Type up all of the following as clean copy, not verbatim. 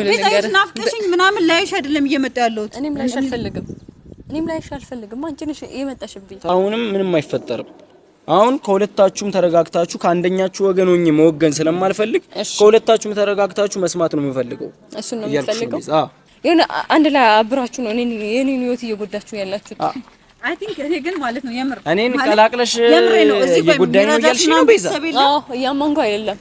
ቤዛዬ ናፍቀሽኝ ምናምን ላይሽ አይደለም እየመጣ ያለሁት እኔም ላይሽ አልፈልግም አንቺ ነሽ እየመጣሽብኝ አሁንም ምንም አይፈጠርም አሁን ከሁለታችሁም ተረጋግታችሁ ከአንደኛችሁ ወገን ሆኜ መወገን ስለማልፈልግ ከሁለታችሁም ተረጋግታችሁ መስማት ነው የምፈልገው እሱ ነው የምፈልገው የሆነ አንድ ላይ አብራችሁ ነው እኔን ህይወት እየጎዳችሁ ያላችሁት አይ ቲንክ እኔ ግን ማለት ነው የምር እኔን ቀላቅለሽ የጉዳይ ነው ያልሽ ነው ቤዛ ያማንኩ አይደለም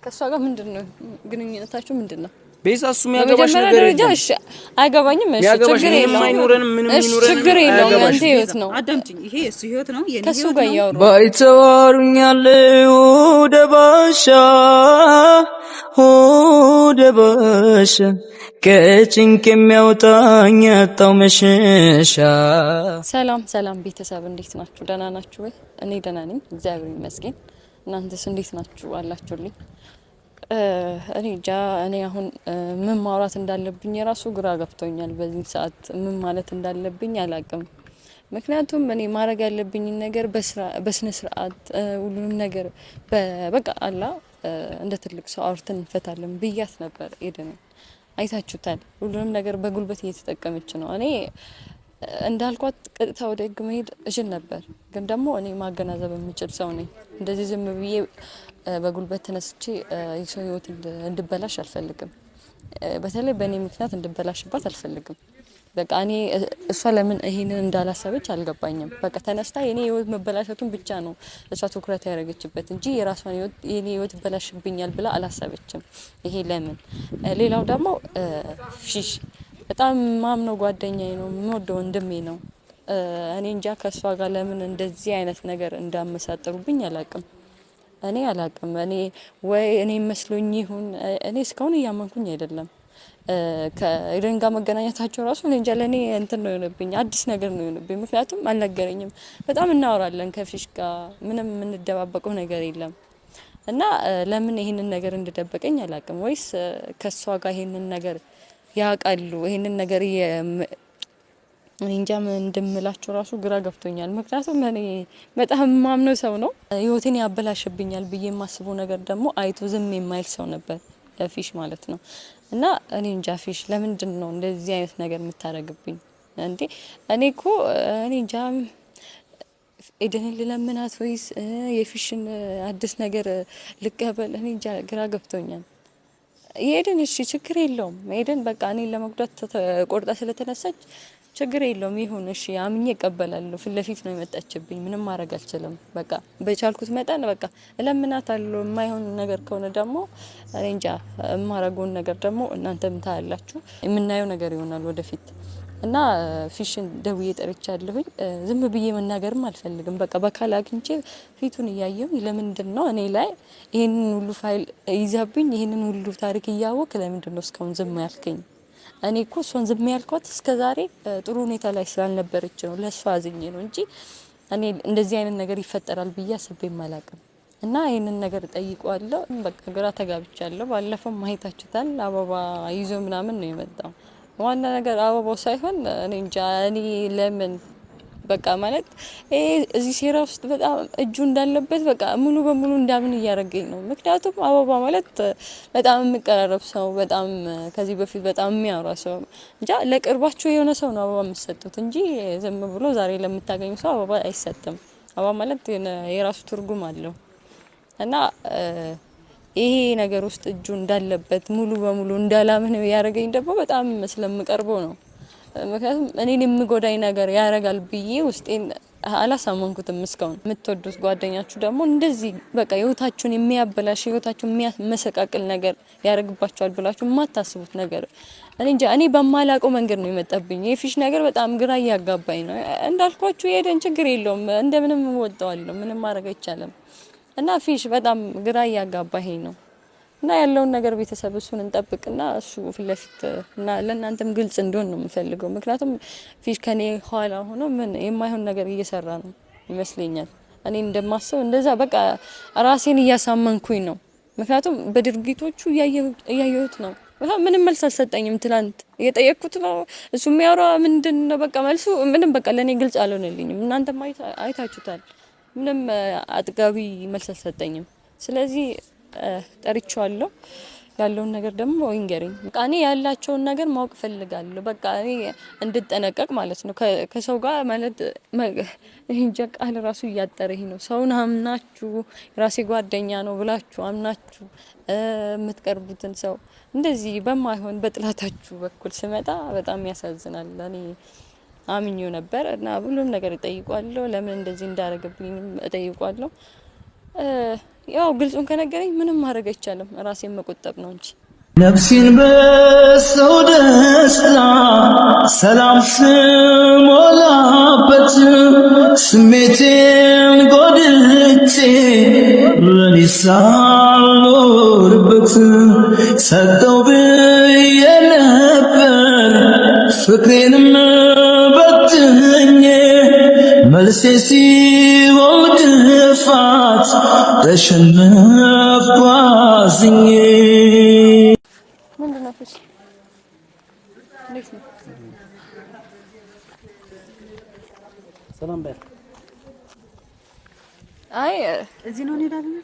ከሷ ጋር ምንድነው ግንኙነታችሁ ምንድነው ቤዛ እሱ የሚያገባሽ ነገር እሺ አይገባኝም እሺ ችግር የለውም ችግር የለውም አንተ ህይወት ነው አዳምጪኝ ይሄ እሱ ህይወት ነው የኔ ከሱ ጋር ያወሩ ባይተዋሩኛለው ደባሻ ከጭንቅ የሚያወጣኝ አጣው መሸሻ ሰላም ቤተሰብ እንዴት ናችሁ ደህና ናችሁ ወይ እኔ ደህና ነኝ እግዚአብሔር ይመስገን እናንተስ እንዴት ናችሁ አላችሁልኝ እኔ አሁን ምን ማውራት እንዳለብኝ የራሱ ግራ ገብቶኛል በዚህ ሰዓት ምን ማለት እንዳለብኝ አላቅም ምክንያቱም እኔ ማድረግ ያለብኝ ነገር በስነ ስርዓት ሁሉንም ነገር በቃ አላ እንደ ትልቅ ሰው አውርተን እንፈታለን ብያት ነበር ኤደን አይታችሁታል ሁሉንም ነገር በጉልበት እየተጠቀመች ነው እኔ እንዳልኳት ቀጥታ ወደ ህግ መሄድ እችል ነበር ግን ደግሞ እኔ ማገናዘብ የምችል ሰው ነኝ እንደዚህ ዝም ብዬ በጉልበት ተነስቼ የሰው ህይወት እንድበላሽ አልፈልግም በተለይ በእኔ ምክንያት እንድበላሽባት አልፈልግም በቃ እኔ እሷ ለምን ይሄንን እንዳላሰበች አልገባኝም በቃ ተነስታ የኔ ህይወት መበላሸቱን ብቻ ነው እሷ ትኩረት ያደረገችበት እንጂ የራሷን ህይወት የኔ ህይወት በላሽብኛል ብላ አላሰበችም ይሄ ለምን ሌላው ደግሞ ፊሽ በጣም ማምነው ጓደኛዬ ነው የምወደው ወንድሜ ነው እኔ እንጃ ከሷ ጋር ለምን እንደዚህ አይነት ነገር እንዳመሳጠሩብኝ አላቅም እኔ ወይ እኔ መስሎኝ ይሁን እኔ እስካሁን ያመንኩኝ አይደለም ከኤደን ጋር መገናኘታቸው ራሱ እኔ እንጃ ለኔ እንትን ነው የሆነብኝ አዲስ ነገር ነው የሆነብኝ ምክንያቱም አልነገረኝም በጣም እናወራለን ከፊሽ ጋር ምንም የምንደባበቀው ነገር የለም እና ለምን ይሄንን ነገር እንደደበቀኝ አላቅም ወይስ ከሷ ጋር ይሄንን ነገር ያቃሉ ይሄንን ነገር እንጃ ምን እንደምላችሁ ራሱ ግራ ገብቶኛል ምክንያቱም እኔ በጣም ማምነው ሰው ነው ህይወቴን ያበላሽብኛል ብዬ የማስበው ነገር ደግሞ አይቶ ዝም የማይል ሰው ነበር ፊሽ ማለት ነው እና እኔ እንጃ ፊሽ ለምንድን ነው እንደዚህ አይነት ነገር የምታረግብኝ እንዴ እኔ እንጃ ኤደን ለምናት ወይስ የፊሽን አዲስ ነገር ልቀበል እኔ እንጃ ግራ ገብቶኛል ኤደን እሺ ችግር የለውም ኤደን በቃ እኔ ለመጉዳት ቆርጣ ስለተነሳች ችግር የለውም ይሁን እሺ አምኜ እቀበላለሁ ፍለፊት ነው የመጣችብኝ ምንም ማድረግ አልችልም በቃ በቻልኩት መጠን በቃ እለምናታለሁ የማይሆን ነገር ከሆነ ደግሞ እኔ እንጃ የማረገውን ነገር ደግሞ እናንተም ታያላችሁ የምናየው ነገር ይሆናል ወደፊት እና ፊሽን ደውዬ ጠርቻለሁኝ ዝም ብዬ መናገርም አልፈልግም በቃ በካል አግኝቼ ፊቱን እያየሁ ለምንድን ነው እኔ ላይ ይሄንን ሁሉ ፋይል ይዛብኝ ይሄንን ሁሉ ታሪክ እያወቅ ለምንድን ነው እስካሁን ዝም ያልከኝ እኔ እኮ እሷን ዝም ያልኳት እስከዛሬ ጥሩ ሁኔታ ላይ ስላልነበረች ነው ለሷ አዝኜ ነው እንጂ እኔ እንደዚህ አይነት ነገር ይፈጠራል ብዬ አስቤም አላቅም እና ይሄንን ነገር ጠይቀዋለሁ በቃ ግራ ተጋብቻለሁ ባለፈው ማይታችሁታል አበባ ይዞ ምናምን ነው የመጣው ዋና ነገር አበባው ሳይሆን እኔ እንጃ እኔ ለምን በቃ ማለት እዚህ ሴራ ውስጥ በጣም እጁ እንዳለበት በቃ ሙሉ በሙሉ እንዳምን እያረገኝ ነው ምክንያቱም አበባ ማለት በጣም የሚቀራረብ ሰው በጣም ከዚህ በፊት በጣም የሚያወራ ሰው እንጃ ለቅርባችሁ የሆነ ሰው ነው አበባ የምትሰጡት እንጂ ዝም ብሎ ዛሬ ለምታገኙ ሰው አበባ አይሰጥም አበባ ማለት የራሱ ትርጉም አለው እና ይሄ ነገር ውስጥ እጁ እንዳለበት ሙሉ በሙሉ እንዳላምን ያረገኝ ደግሞ በጣም ስለምቀርበው ነው ምክንያቱም እኔን የምጎዳኝ ነገር ያረጋል ብዬ ውስጤን አላሳመንኩትም እስካሁን የምትወዱት ጓደኛችሁ ደግሞ እንደዚህ በቃ ህይወታችሁን የሚያበላሽ ህይወታችሁን የሚያመሰቃቅል ነገር ያረግባችኋል ብላችሁ የማታስቡት ነገር እኔ እንጃ እኔ በማላውቀው መንገድ ነው የመጣብኝ የፊሽ ነገር በጣም ግራ ያጋባኝ ነው እንዳልኳችሁ ኤደን ችግር የለውም እንደምንም ወጣዋለሁ ምንም ማድረግ አይቻልም እና ፊሽ በጣም ግራ ያጋባኝ ነው እና ያለውን ነገር ቤተሰብ እሱን እንጠብቅና እሱ ፍለፊት እና ለእናንተም ግልጽ እንዲሆን ነው የምፈልገው ምክንያቱም ፊሽ ከኔ ኋላ ሆኖ ምን የማይሆን ነገር እየሰራ ነው ይመስለኛል እኔ እንደማስበው እንደዛ በቃ ራሴን እያሳመንኩኝ ነው ምክንያቱም በድርጊቶቹ እያየሁት ነው ምንም መልስ አልሰጠኝም ትላንት እየጠየቅኩት ነው እሱ የሚያወራ ምንድነው በቃ መልሱ ምንም በቃ ለኔ ግልጽ አልሆነልኝም እናንተም አይታችሁታል ምንም አጥጋቢ መልስ አልሰጠኝም ስለዚህ ጠርቻለሁ ያለውን ነገር ደግሞ ይንገረኝ። በቃ እኔ ያላቸውን ነገር ማወቅ ፈልጋለሁ። በቃ እኔ እንድጠነቀቅ ማለት ነው። ከሰው ጋር ማለት እንጃ ቃል ራሱ እያጠረኝ ነው። ሰውን አምናችሁ ራሴ ጓደኛ ነው ብላችሁ አምናችሁ የምትቀርቡትን ሰው እንደዚህ በማይሆን በጥላታችሁ በኩል ስመጣ በጣም ያሳዝናል። እኔ አምኜው ነበር እና ሁሉም ነገር እጠይቋለሁ። ለምን እንደዚህ እንዳረገብኝ እጠይቋለሁ። ያው ግልጹን ከነገረኝ ምንም ማድረግ አይቻልም። ራሴን መቆጠብ ነው እንጂ ነፍሴን በሰው ደስታ ሰላም ስሞላበት ስሜቴን ጎድቼ ለኔ ሳልኖርበት ሰጠው ብዬ ነበር ፍቅሬንም በትኜ መልሴ ሲሆን ድፋት ተሸነፍኩ አዝኜ። ምንድነው ፍሽ? እንዴት ነው? ሰላም በል። አይ እዚህ ነው እንሄዳለን።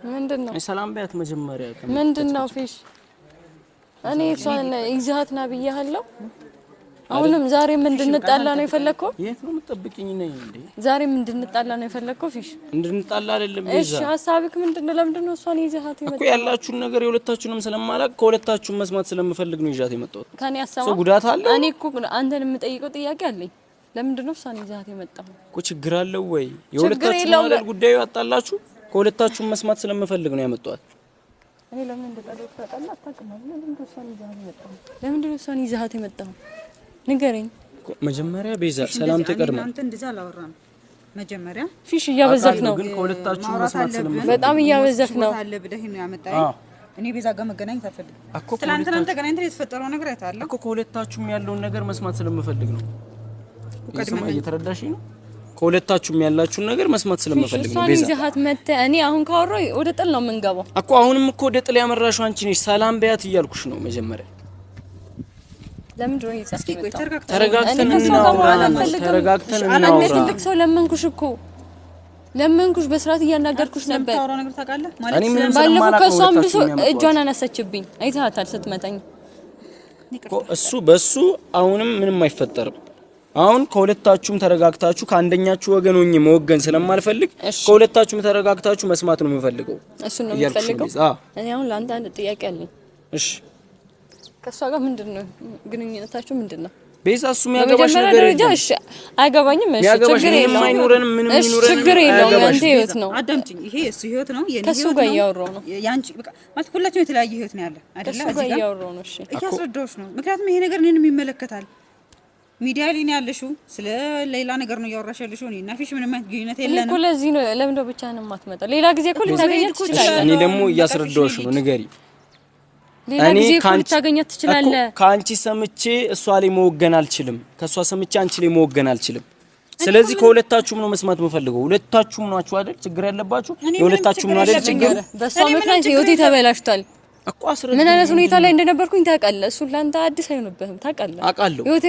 ምንድነው? ሰላም በያት መጀመሪያ። ምንድነው ፍሽ? እኔ እሷን ይዛት ና ብያለሁ። አሁንም ዛሬም እንድንጣላ ነው የፈለከው? የት ነው የምትጠብቂኝ ነኝ እንዴ? ዛሬም እንድንጣላ ነው የፈለከው ፊሽ? እንድንጣላ አይደለም። እሺ ሐሳብክ ምንድነው? ለምንድን ነው እሷን ይዘሃት የመጣው? እኮ ያላችሁን ነገር የሁለታችሁንም ስለማላቅ ከሁለታችሁም መስማት ስለምፈልግ ነው ይዣት የመጣሁት። ከኔ ሐሳብ ሰው ጉዳት አለ? እኔ እኮ አንተን የምጠይቀው ጥያቄ አለኝ። ለምንድን ነው እሷን ይዘሃት የመጣው? እኮ ችግር አለው ወይ? የሁለታችሁም አይደል ጉዳዩ ያጣላችሁ? ከሁለታችሁም መስማት ስለምፈልግ ነው ያመጣሁት። እኔ ለምን እንደጣለው ታውቃለህ? አታውቅም። ለምንድን ነው እሷን ይዘሃት የመጣው? ለምንድን ነው እሷን ይዘሃት የመጣው? ንገረኝ። መጀመሪያ ቤዛ ሰላም ተቀርማ። አንተ እንደዛ አላወራም። መጀመሪያ ፊሽ እያበዛክ ነው። ግን ከሁለታችሁም መስማት ስለምፈልግ በጣም እያበዛክ ነው። አለ ብለህ ነው ያመጣኝ። እኔ ቤዛ ጋር መገናኘት አልፈልግም። ትናንትና ተገናኝተን የተፈጠረው ነገር አይታለ እኮ ከሁለታችሁም ያለውን ነገር መስማት ስለምፈልግ ነው። እየተረዳሽኝ ነው? ከሁለታችሁም ያላችሁን ነገር መስማት ስለምፈልግ ነው። ቤዛ ይዘሃት መተህ እኔ አሁን ካወራሁ ወደ ጥል ነው የምንገባው እኮ። አሁንም እኮ ወደ ጥል ያመራሽው አንቺ ነሽ። ሰላም በያት እያልኩሽ ነው መጀመሪያ። ለምንድን ነው ይጻፍ? ተረጋግተን እናውራ። ትልቅ ሰው ለመንኩሽ እኮ ለመንኩሽ፣ በስርዓት እያናገርኩሽ ነበር። ባለፈው ከሷም ብሶ እጇን አነሳችብኝ። አይተሃታል ስትመታኝ እኮ። እሱ በሱ አሁንም ምንም አይፈጠርም። አሁን ከሁለታችሁም ተረጋግታችሁ ከአንደኛችሁ ወገን ሆኜ መወገን ስለማልፈልግ ከሁለታችሁም ተረጋግታችሁ መስማት ነው የምፈልገው። እሱ ነው የምፈልገው። እኔ አሁን ለአንተ አንድ ጥያቄ አለኝ። እሺ ከሷ ጋር ምንድነው ግንኙነታችሁ? ምንድነው ቤዛ? እሱ የሚያገባሽ ነገር የለም። እሺ አይገባኝም። እሺ ችግር የለውም። አይኖርንም፣ ምንም ይኖረንም ችግር የለውም። ያንተ ህይወት ነው። አዳምጪኝ። ይሄ እሱ ህይወት ነው፣ የኔ ህይወት ነው። ከሱ ጋር እያወራሁ ነው። ያንቺ በቃ ማለት ሁላችንም የተለያየ ህይወት ነው ያለ አይደለ? እዚህ ጋር እያወራሁ ነው። እሺ እያስረዳሁሽ ነው። ምክንያቱም ይሄ ነገር እኔንም ይመለከታል። ሚዲያ ላይ ነው ያለሽው፣ ስለ ሌላ ነገር ነው እያወራሽ ያለሽው። እኔና ፊሽ ምንም አይነት ግንኙነት የለንም እኮ። ለዚህ ነው ለምን ነው ብቻህን የማትመጣው? ሌላ ጊዜ እኮ ልታገኛት ትችላለህ። እኔ ደግሞ እያስረዳሁሽ ነው። ንገሪ። ሌላ ጊዜ እኮ ልታገኛት ትችላለህ። ከአንቺ ሰምቼ እሷ ላይ መወገን አልችልም። ከሷ ሰምቼ አንቺ ላይ መወገን አልችልም። ስለዚህ ከሁለታችሁም ነው መስማት የምፈልገው። ሁለታችሁም ናችሁ አይደል ችግር ያለባችሁ? የሁለታችሁም ነው አይደል ችግር? በሷ ምክንያት ህይወቴ ተበላሽቷል። ምን አይነት ሁኔታ ላይ እንደነበርኩኝ ታውቃለህ። እሱ ላንተ አዲስ አይሆንብህም። ታውቃለህ። አውቃለሁ። ህይወቴ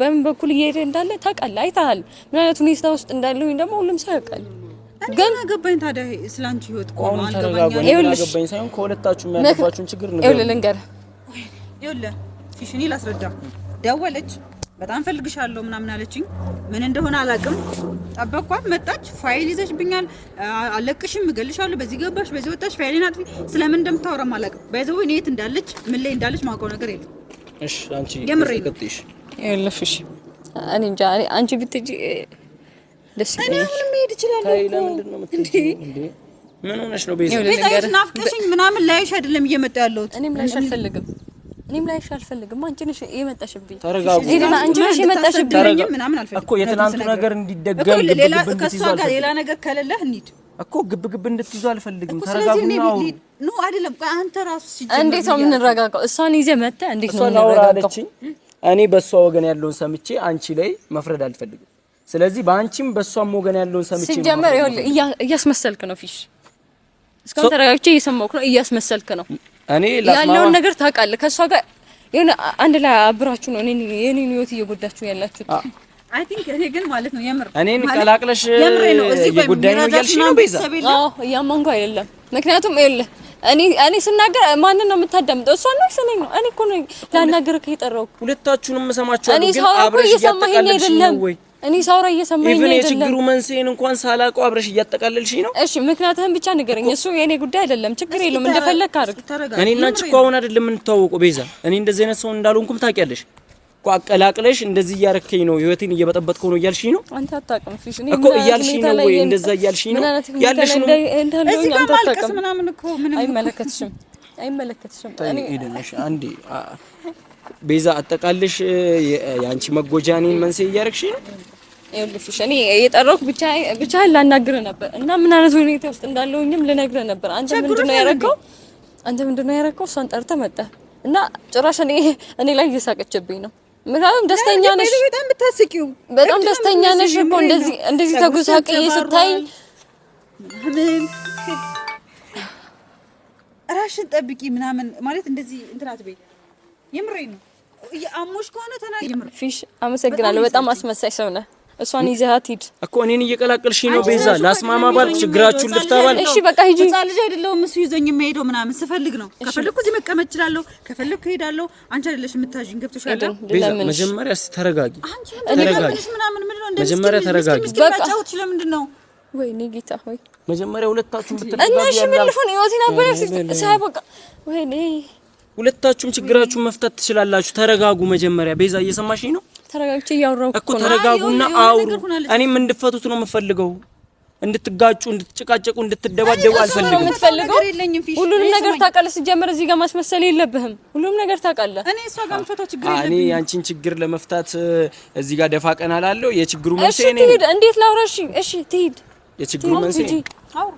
በምን በኩል እየሄደ እንዳለ ታውቃለህ። አይተሃል። ምን አይነት ሁኔታ ውስጥ እንዳለሁኝ ደግሞ ሁሉም ሰው ያውቃል። ግን አገባኝ ታዲያ ስላንቺ ህይወት ቆሞ አልገባኝ ሳይሆን ከሁለታችሁም ያለባችሁን ችግር ነው። ልንገርህ። ይኸውልህ ፊሽኒ ላስረዳ። ደወለች፣ በጣም ፈልግሻለሁ ምናምን አለችኝ። ምን እንደሆነ አላውቅም። ጠበቅኳት፣ መጣች። ፋይል ይዘሽብኛል፣ አለቅሽም፣ እገልሻለሁ፣ በዚህ ገባሽ፣ በዚህ ወጣሽ፣ ፋይሌን አጥፊ። ስለምን እንደምታወራም አላውቅም። ባይዘው እኔ የት እንዳለች ምን ላይ እንዳለች ማውቀው ነገር የለም። እሺ አንቺ ከተቀጥሽ ይኸውልሽ፣ እኔ እንጃ አንቺ ብትጂ ደስ ይለኛል። እኔ ምን ሄድ ይችላል እኮ ለምንድን ነው የምትሄጂው እንዴ? ምን ሆነሽ ነው? ቤዛ ናፍቀሽኝ ምናምን ላይሽ አይደለም እየመጣ ያለሁት። እኔም ላይሽ አልፈልግም። ላይሽ አልፈልግም። አንቺ ነሽ የመጣሽብኝ። ተረጋጉ። አንቺ ነሽ የመጣሽብኝ ምናምን አልፈልግም እኮ የትናንቱ ነገር እንዲደገም ሌላ ከሷ ጋር ሌላ ነገር ከሌለ እንሂድ እኮ ግብ እንድትይዙ አልፈልግም። ተረጋጉና ነው አይደለም። ቆይ አንተ ራሱ እንዴት ነው የምንረጋጋው? እሷን ይዘህ መጣ እንዴት ነው የምንረጋጋው? እኔ በሷ ወገን ያለውን ሰምቼ አንቺ ላይ መፍረድ አልፈልግም። ስለዚህ በአንቺም በሷም ወገን ያለውን ሰምቼ ሲጀመር ይኸውልህ እያስመሰልክ ነው ፊሽ። እስካሁን ተረጋግቼ እየሰማሁህ ነው። እያስመሰልክ ነው። እኔ ያለውን ነገር ታውቃለህ። ከሷ ጋር የሆነ አንድ ላይ አብራችሁ ነው የኔን ህይወት እየጎዳችሁ ያላችሁት። አይ ቲንክ እኔ ግን ማለት ነው የምር እኔን ቀላቅለሽ የጉዳይ ነው ያልሽ ነው ቤዛ? አዎ እያመንኩ አይደለም። ምክንያቱም ይኸውልህ እኔ ስናገር ማንን ነው የምታዳምጠው? እሷ ነው ስለኝ ነው። እኔ እኮ ነው ላናገርክ የጠራው። ሁለታችሁንም እሰማችኋለሁ፣ ግን አብረሽ እያጠቃለልሽ ነው ወይ? እኔ ሳውራ እየሰማኝ አይደለም። የችግሩ መንስኤን እንኳን ሳላውቀው አብረሽ እያጠቃለልሽ ነው። እሺ ምክንያቱም ብቻ ንገረኝ። እሱ የኔ ጉዳይ አይደለም፣ ችግር የለውም፣ እንደፈለክ አድርግ። እኔ እና አንቺ እኮ አሁን አይደለም የምንተዋወቀው ቤዛ። እኔ እንደዚህ አይነት ሰው እንዳልሆንኩም ታውቂያለሽ እኮ። አቀላቅለሽ እንደዚህ እያረከኝ ነው፣ ህይወቴን እየበጠበጥከው ነው እያልሽኝ ነው። አንተ አታውቅም ፊሽ እኔ እኮ እያልሽኝ ነው ወይ? እንደዛ እያልሽኝ ነው ያለሽ ነው። እዚህ ጋር ማልቀስ ምናምን እኮ ምንም አይመለከትሽም። እኔ ሄደሽ አንዴ ቤዛ አጠቃለሽ ያንቺ መጎጃኔን መንስኤ እያረክሽ ነው። ይኸውልሽ እኔ የጠራሁት ብቻ ላናግር ነበር እና ምን አይነት ሁኔታ ውስጥ እንዳለሁኝም ልነግርህ ነበር። አንተ ምንድነው ያረከው? እሷን ጠርተህ መጣህ እና ጭራሽ እኔ ላይ እየሳቀችብኝ ነው። ምክንያቱም ደስተኛ ነሽ፣ በጣም ብታስቂው በጣም ደስተኛ ነሽ እኮ እንደዚህ ተጉሳቅዬ ስታይ ምን ራሽን ጠብቂ ምናምን ማለት እንደዚህ እንትን አትበይ። የምሬን ነው። አሞሽ ከሆነ ተናገሪ። ፊሽ አመሰግናለሁ። በጣም አስመሳይ ሰው ነህ። እሷን ይዘሃት ሂድ እኮ እኔን እየቀላቀልሽኝ ነው ቤዛ። ላስማማ ባልክ ችግራችሁን ልፍታ ባልክ እሺ በቃ ሂጂ። ህፃን ልጅ አይደለሁም እሱ ይዞኝ የሚሄደው ምናምን ስፈልግ ነው። ከፈለኩ እዚህ መቀመጥ እችላለሁ፣ ከፈለኩ እሄዳለሁ። አንቺ አይደለሽ የምታዥኝ። ገብቶሻል ቤዛ? መጀመሪያ ተረጋጊ፣ ተረጋጊ። ምናምን ምንድነው እንደዚህ? መጀመሪያ ተረጋጊ። በቃ ጫውት ለምንድን ነው? ወይኔ ጌታ ሆይ መጀመሪያ ሁለታችሁም ብትረጋጉ እና እሺ ምን ልሁን? ህይወቴን አበላሽ ሳይበቃ ወይኔ። ሁለታችሁም ችግራችሁን መፍታት ትችላላችሁ። ተረጋጉ መጀመሪያ። ቤዛ እየሰማሽኝ ነው? ተረጋግቼ እያወራሁ እኮ ተረጋጉና አውሩ። እኔም እንድፈቱት ነው የምፈልገው። እንድትጋጩ፣ እንድትጨቃጨቁ፣ እንድትደባደቡ አልፈልግም። ሁሉንም ነገር ታውቃለህ። ሲጀመር እዚህ ጋር ማስመሰል የለብህም። ሁሉንም ነገር ታውቃለህ። እኔ እሷ ጋር መፈታው ችግር የለብኝም። እኔ ያንቺን ችግር ለመፍታት እዚህ ጋር ደፋ ቀና እላለሁ። የችግሩ መንስኤ እኔ ትሄድ። እንዴት ላውራ? እሺ ትሄድ። የችግሩ መንስኤ አውሩ።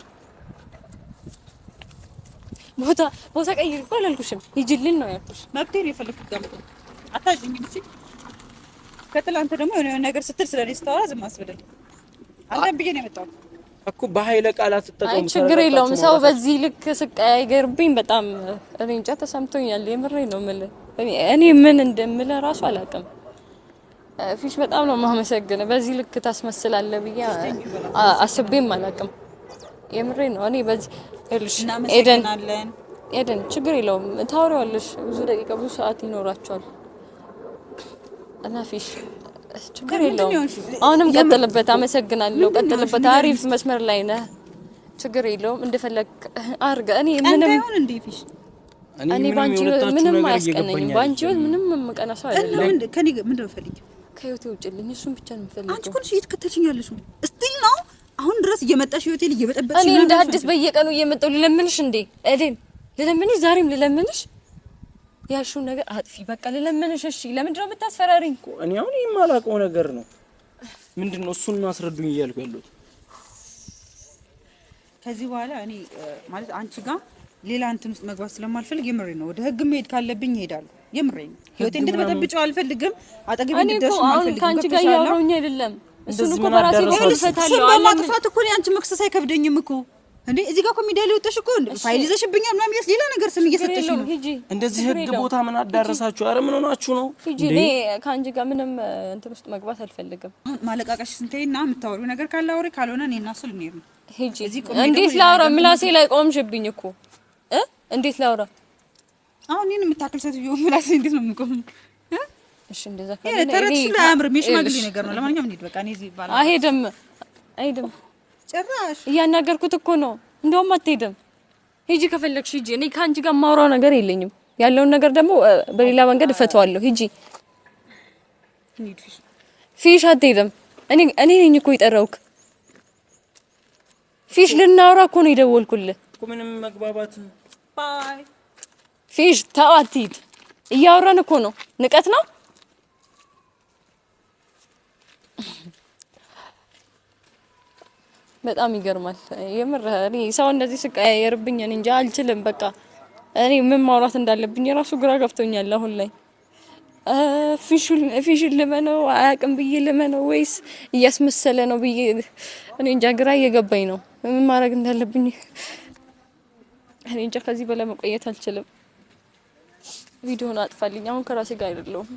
ቦታ ቀይር እኮ አላልኩሽም። ሂጂልን ነው ያልኩሽ። መብቴ ነው የፈለኩት። ጋር አታጅኝ እንጂ ከትላንት ደግሞ የሆነ ነገር ስትል ስለኔ ስታወራ ዝም አስብልኝ። አንተም ብዬ ነው የመጣሁት እኮ በኃይለ ቃላት ተጠቀሙ። ችግር የለውም። ሰው በዚህ ልክ ስቀያይርብኝ በጣም እኔ እንጃ ተሰምቶኛል። የምሬ ነው የምልህ። እኔ ምን እንደምልህ ራሱ አላውቅም። ፊሽ በጣም ነው የማመሰግነው። በዚህ ልክ ታስመስላለህ ብዬ አስቤም አላውቅም። የምሬ ነው። እኔ በዚህ ኤደን ችግር የለውም። ታወሪዋለሽ። ብዙ ደቂቃ ብዙ ሰዓት ይኖራቸዋል እና ፊሽ ችግር የለውም። አሁንም ቀጥልበት። አመሰግናለሁ። ቀጥልበት። አሪፍ መስመር ላይ ነህ። ችግር የለውም። እንደፈለክ አርገ። እኔ ምንም እኔ ባንቺ ምንም አያስቀነኝም። ባንቺ ምንም መቀነሳ አይደለም። ከኔ ምንድነው ፈልጊ? ከህይወቴ ውጭልኝ። እሱን ብቻ ነው የምፈልገው። አንቺ እኮ እየተከተልሽኝ ያለሽ እስቲል ነው። አሁን ድረስ እየመጣሽ ህይወቴን እየበጠበጥሽ ነው። እኔ እንደ አዲስ በየቀኑ እየመጣሁ ልለምንሽ እንዴ? ኤደን ልለምንሽ፣ ዛሬም ልለምንሽ። ያልሽው ነገር አጥፊ። በቃ ልለምንሽ። እሺ ለምንድን ነው የምታስፈራሪኝ? እኔ አሁን የማላውቀው ነገር ነው። ምንድነው? እሱን አስረዱኝ እያልኩ ያለሁት። ከዚህ በኋላ እኔ ማለት አንቺ ጋር ሌላ እንትን ውስጥ መግባት ስለማልፈልግ የምሬ ነው። ወደ ህግ መሄድ ካለብኝ እሄዳለሁ። የምሬ ነው። ህይወቴ እንድትበጠብጪው አልፈልግም። አጠገቤ እንድትደርሺ አልፈልግም። ካንቺ ጋር ያወራሁኝ አይደለም። እሱን እኮ በራሴ በኩል እፈታለሁ። ስለማጥፋት እኮ አንቺ መክሰስ አይከብደኝም እኮ እንዴ። እዚህ ጋር እኮ ሚዲያ ላይ ወጥተሽ እኮ ፋይል ይዘሽብኛል ምናምን ያስ ሌላ ነገር ስም እየሰጠሽ ነው። እንደዚህ ህግ ቦታ ምን አዳረሳችሁ? አረ ምን ሆናችሁ ነው? እኔ ካንቺ ጋር ምንም እንትን ውስጥ መግባት አልፈልግም። ማለቃቀሽ ስንቴና የምታወሪው ነገር ካለ አውሪ፣ ካልሆነ እኔ እና እሱ ልንሄድ ነው። እንዴት ላውራ? ምላሴ ላይ ቆምሽብኝ እኮ እንዴት ላውራ? አሁን እኔን የምታክል ሴትዮ ምላሴ እንዴት ነው የምቆም? እሺ እንደዛ ካለ ተረትሽ ላይ አምርም የሽማግሌ ነገር ነው። ለማንኛውም እንሂድ በቃ። እኔ እዚህ ባላ አይሄድም ጭራሽ እያናገርኩት እኮ ነው። እንደውም አትሄድም። ሂጂ ከፈለግሽ ሂጂ። እኔ ከአንቺ ጋር የማወራው ነገር የለኝም። ያለውን ነገር ደግሞ በሌላ መንገድ እፈተዋለሁ። ሂጂ ፊሽ። አትሄድም። እኔ ነኝ እኮ የጠራሁት ፊሽ። ልናወራ እኮ ነው የደወልኩልህ እኮ። ምንም መግባባት ባይ ፊሽ። ተው አትሂድ። እያወራን እኮ ነው። ንቀት ነው። በጣም ይገርማል የምር። እኔ ሰው እንደዚህ ስቀያየርብኝ እኔ እንጃ አልችልም። በቃ እኔ ምን ማውራት እንዳለብኝ ራሱ ግራ ገብቶኛል አሁን ላይ። ፊሽን ልመነው አያውቅም ብዬ ልመነው ወይስ እያስመሰለ ነው ብዬ እኔ እንጃ ግራ እየገባኝ ነው። ምን ማድረግ እንዳለብኝ እኔ እንጃ። ከዚህ በላይ መቆየት አልችልም። ቪዲዮውን አጥፋልኝ። አሁን ከራሴ ጋር አይደለሁም።